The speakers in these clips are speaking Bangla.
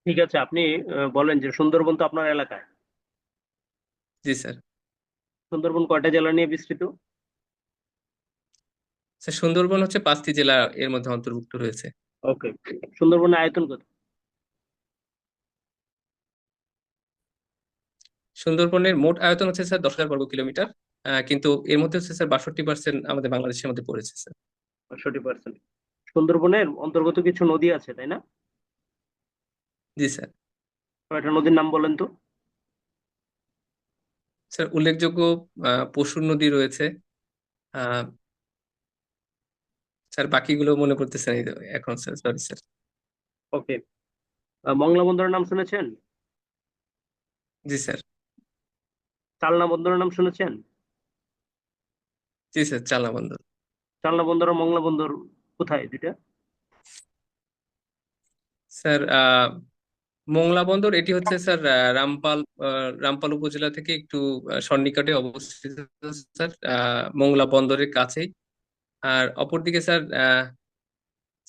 ঠিক আছে, আপনি বলেন যে সুন্দরবন তো আপনার এলাকায়। জি স্যার। সুন্দরবন কয়টা জেলা নিয়ে বিস্তৃত? স্যার সুন্দরবন হচ্ছে 5টি জেলা এর মধ্যে অন্তর্ভুক্ত রয়েছে। ওকে। সুন্দরবনের আয়তন কত? সুন্দরবনের মোট আয়তন হচ্ছে স্যার 10,000 বর্গ কিলোমিটার। কিন্তু এর মধ্যে হচ্ছে স্যার 62% আমাদের বাংলাদেশের মধ্যে পড়েছে স্যার। 65%। সুন্দরবনের অন্তর্গত কিছু নদী আছে, তাই না? জি স্যার। কয়টা নদীর নাম বলেন তো? স্যার উল্লেখযোগ্য পশুর নদী রয়েছে। আহ স্যার বাকিগুলো মনে পড়তেছে না এখন স্যার, সরি স্যার। ওকে। মংলা বন্দরের নাম শুনেছেন? জি স্যার। চালনা বন্দরের নাম শুনেছেন? জি স্যার, চালনা বন্দর। চালনা বন্দর আর মংলা বন্দর কোথায় দুইটা? স্যার মোংলা বন্দর এটি হচ্ছে স্যার রামপাল উপজেলা থেকে একটু সন্নিকটে অবস্থিত স্যার, মোংলা বন্দরের কাছেই। আর অপরদিকে স্যার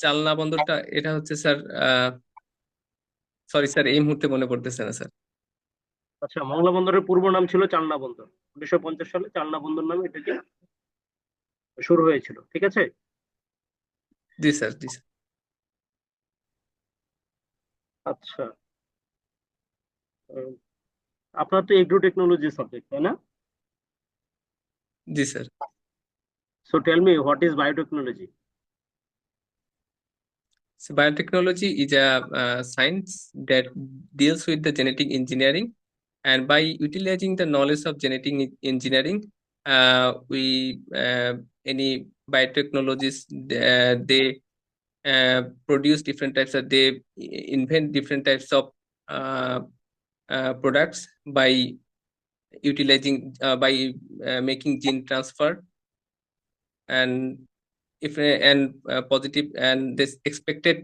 চালনা বন্দরটা এটা হচ্ছে স্যার, সরি স্যার এই মুহূর্তে মনে পড়তেছে না স্যার। আচ্ছা, মংলা বন্দরের পূর্ব নাম ছিল চালনা বন্দর। 1950 সালে চালনা বন্দর নামে এটাকে শুরু হয়েছিল, ঠিক আছে। জি স্যার, জি স্যার। আচ্ছা। উম, আপনার তো এগ্রো টেকনোলজি সাবজেক্ট, তাই না? জি sir. So tell me what is biotechnology? So biotechnology is a science that deals with the genetic engineering, and by utilizing the knowledge of genetic engineering, we any biotechnologists they produce different types of they invent different types of uh, products by utilizing by making gene transfer and if and positive and this expected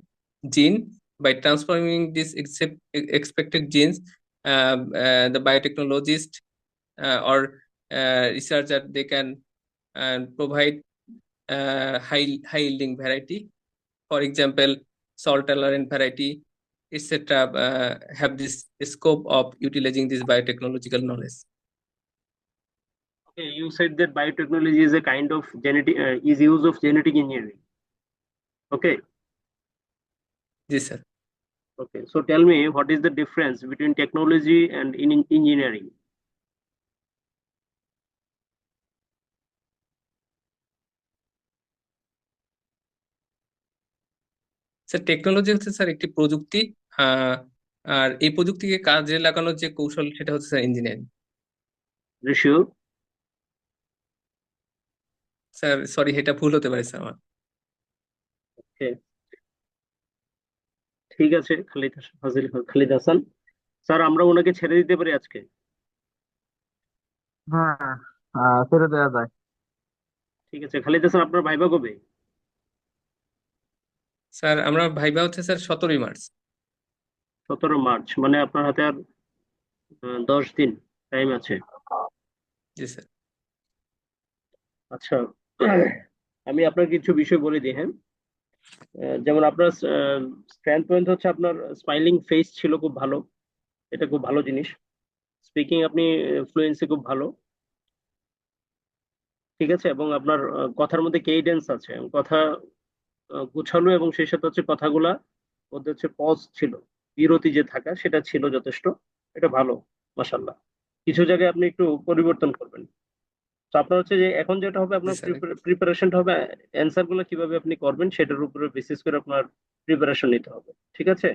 gene by transforming this expected genes, the biotechnologist or researcher they can provide high yielding variety, for example salt tolerant variety, etc. Have this scope of utilizing this biotechnological knowledge. Okay, you said that biotechnology is a kind of genetic is use of genetic engineering. Okay. Yes sir. Okay. So tell me, what is the difference between technology and in engineering? Sir technology হচ্ছে স্যার একটি প্রযুক্তি। আহ, আর এই প্রযুক্তিকে কাজে লাগানোর যে কৌশল সেটা হচ্ছে sir engineering. Ratio. Sir sorry এটা ভুল হতে পারে স্যার আমার। Okay. ঠিক আছে, খালিদ হাসান স্যার, আমরা ওনাকে ছেড়ে দিতে পারি আজকে? হ্যাঁ, ছেড়ে দেওয়া যায়। ঠিক আছে, খালিদ হাসান, আপনার ভাইবা কবে? স্যার আমরা ভাইবা হচ্ছে স্যার 17ই মার্চ। 17 মার্চ, মানে আপনার হাতে আর 10 দিন টাইম আছে। জি স্যার। আচ্ছা। আমি আপনার কিছু বিষয় বলে দিই, হ্যাঁ। যেমন আপনার স্ট্রেংথ পয়েন্ট হচ্ছে আপনার স্মাইলিং ফেস ছিল খুব ভালো। এটা খুব ভালো জিনিস। স্পিকিং আপনি ফ্লুয়েন্সি খুব ভালো, ঠিক আছে। এবং আপনার কথার মধ্যে কেইডেন্স আছে, কথা গুছালো, এবং সেই সাথে হচ্ছে কথাগুলা মধ্যে হচ্ছে পজ ছিল, বিরতি যে থাকা সেটা ছিল যথেষ্ট। এটা ভালো, মাশাল্লাহ। কিছু জায়গায় আপনি একটু পরিবর্তন করবেন। তো আপনার হচ্ছে যে এখন যেটা হবে, জি আপনার স্যার। প্রিপারেশনটা হবে, অ্যান্সার গুলো কিভাবে আপনি করবেন সেটার উপরে বেসিস করে আপনার প্রিপারেশন নিতে হবে, ঠিক আছে।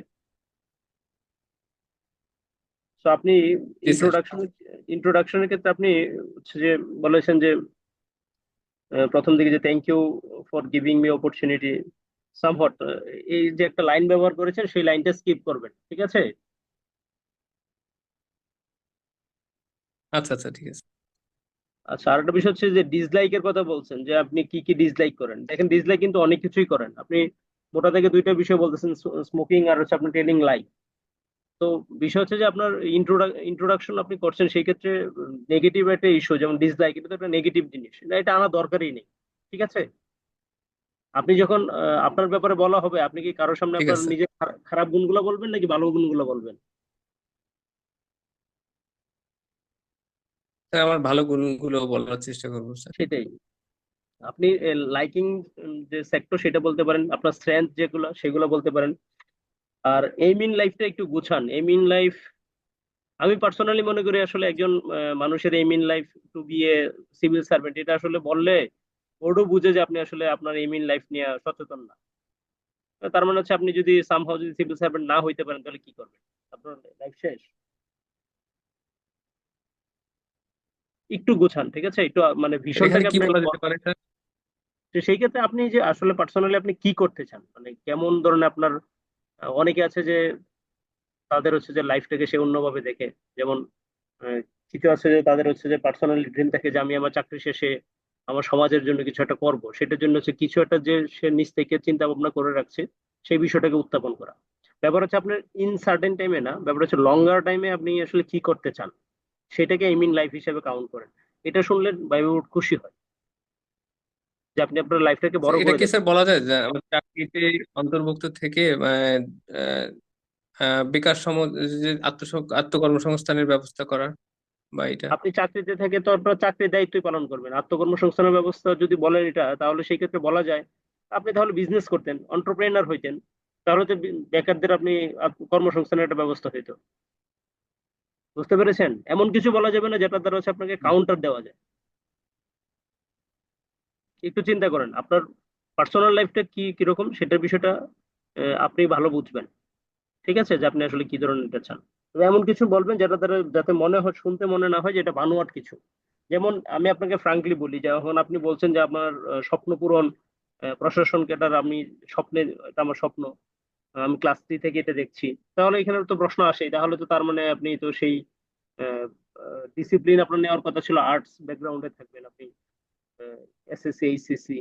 তো আপনি জি স্যার। ইন্ট্রোডাকশন ইন্ট্রোডাকশনের ক্ষেত্রে আপনি হচ্ছে যে বলেছেন যে প্রথম দিকে যে thank you for giving me opportunity somewhat, এই যে একটা লাইন ব্যবহার করেছেন সেই লাইনটা স্কিপ করবেন, ঠিক আছে। আচ্ছা আচ্ছা, ঠিক আছে। আচ্ছা, আর একটা বিষয় হচ্ছে যে ডিসলাইকের কথা বলছেন, যে আপনি কি কি ডিসলাইক করেন। দেখেন, ডিসলাইক কিন্তু অনেক কিছুই করেন আপনি। মোটা থেকে দুইটা বিষয় বলতেছেন, স্মোকিং আর হচ্ছে আপনি টেলিং লাই। তো বিষয় হচ্ছে যে আপনার ইন্ট্রোডাকশন আপনি করছেন, সেই ক্ষেত্রে নেগেটিভ একটা ইস্যু যেমন ডিসলাইক, এটা তো একটা নেগেটিভ জিনিস, এটা আনা দরকারই নেই, ঠিক আছে। আপনি যখন আপনার ব্যাপারে বলা হবে, আপনি কি কারোর সামনে ঠিক আপনার আছে স্যার। নিজের খারাপ গুণগুলো বলবেন নাকি ভালো গুণগুলো বলবেন? স্যার আমার ভালো গুণগুলো বলার চেষ্টা করবো স্যার। সেটাই। আপনি লাইকিং যে সেক্টর সেটা বলতে পারেন, আপনার স্ট্রেংথ যেগুলো সেগুলো বলতে পারেন। আর এইম ইন লাইফটা একটু গুছান। এইম ইন লাইফ, আমি পার্সোনালি মনে করি আসলে একজন মানুষের aim in life to be a civil servant, এটা আসলে বললে বোর্ডও বুঝে যে আপনি আসলে আপনার এইম ইন লাইফ নিয়ে সচেতন না। তার মানে হচ্ছে আপনি যদি সামহাও যদি সিভিল সার্ভেন্ট না হইতে পারেন তাহলে কি করবেন? আপনার লাইফ শেষ। একটু গোছান, ঠিক আছে? একটু মানে এখানে ভীষণটাকে কি আপনি বলা যেতে পারে স্যার? তো সেই ক্ষেত্রে আপনি যে আসলে পার্সোনালি আপনি কি করতে চান, মানে কেমন ধরনের আপনার অনেকে আছে যে তাদের হচ্ছে যে লাইফটাকে সে অন্যভাবে দেখে। যেমন আহ, কিছু আছে যে তাদের হচ্ছে যে পার্সোনালি ড্রিম থাকে যে আমি আমার চাকরি শেষে আমার সমাজের জন্য কিছু একটা করব, সেটার জন্য হচ্ছে কিছু একটা যে সে নিজ থেকে চিন্তা ভাবনা করে রাখছে, সেই বিষয়টাকে উত্থাপন করা। ব্যাপার হচ্ছে আপনার ইন সার্টেন টাইমে না, ব্যাপার হচ্ছে লঙ্গার টাইমে আপনি আসলে কি করতে চান সেটাকে এম ইন লাইফ হিসেবে কাউন্ট করেন। এটা শুনলে বাইবে খুশি হয় যে আপনি আপনার লাইফটাকে বড় এটা করে কি দেখেন। স্যার বলা যায় যে আমার চাকরিতে অন্তর্ভুক্ত থেকে বেকার সম যে আত্মকর্মসংস্থানের ব্যবস্থা করা বা এটা? আপনি চাকরিতে থেকে তো আপনার চাকরির দায়িত্বই পালন করবেন। আত্মকর্মসংস্থানের ব্যবস্থা যদি বলেন এটা, তাহলে সেই ক্ষেত্রে বলা যায় আপনি তাহলে বিজনেস করতেন, এন্টারপ্রেনার হইতেন। তাহলে তো বেকারদের আপনি কর্মসংস্থানের একটা ব্যবস্থা হইতো। বুঝতে পেরেছেন? এমন কিছু বলা যাবে না যেটা দ্বারা হচ্ছে আপনাকে কাউন্টার দেওয়া যায়। একটু চিন্তা করেন আপনার পার্সোনাল লাইফটা কি কিরকম সেটার বিষয়টা আপনি ভালো বুঝবেন। ঠিক আছে, যে আপনি আসলে কি ধরনের নিতে চান। তবে এমন কিছু বলবেন যেটা দ্বারা যাতে মনে হয়, শুনতে মনে না হয় যে এটা বানোয়াট কিছু। যেমন আমি আপনাকে ফ্রাঙ্কলি বলি, যখন আপনি বলছেন যে আপনার স্বপ্ন পূরণ, প্রশাসন ক্যাডার, আমি স্বপ্নে, এটা আমার স্বপ্ন, আমি ক্লাস 3 থেকে এটা দেখছি, তাহলে এখানে তো প্রশ্ন আসেই, তাহলে তো তার মানে আপনি তো সেই ডিসিপ্লিন আপনার নেওয়ার কথা ছিল, আর্টস ব্যাকগ্রাউন্ডে থাকবেন আপনি, এসএসসি এইচএসসি,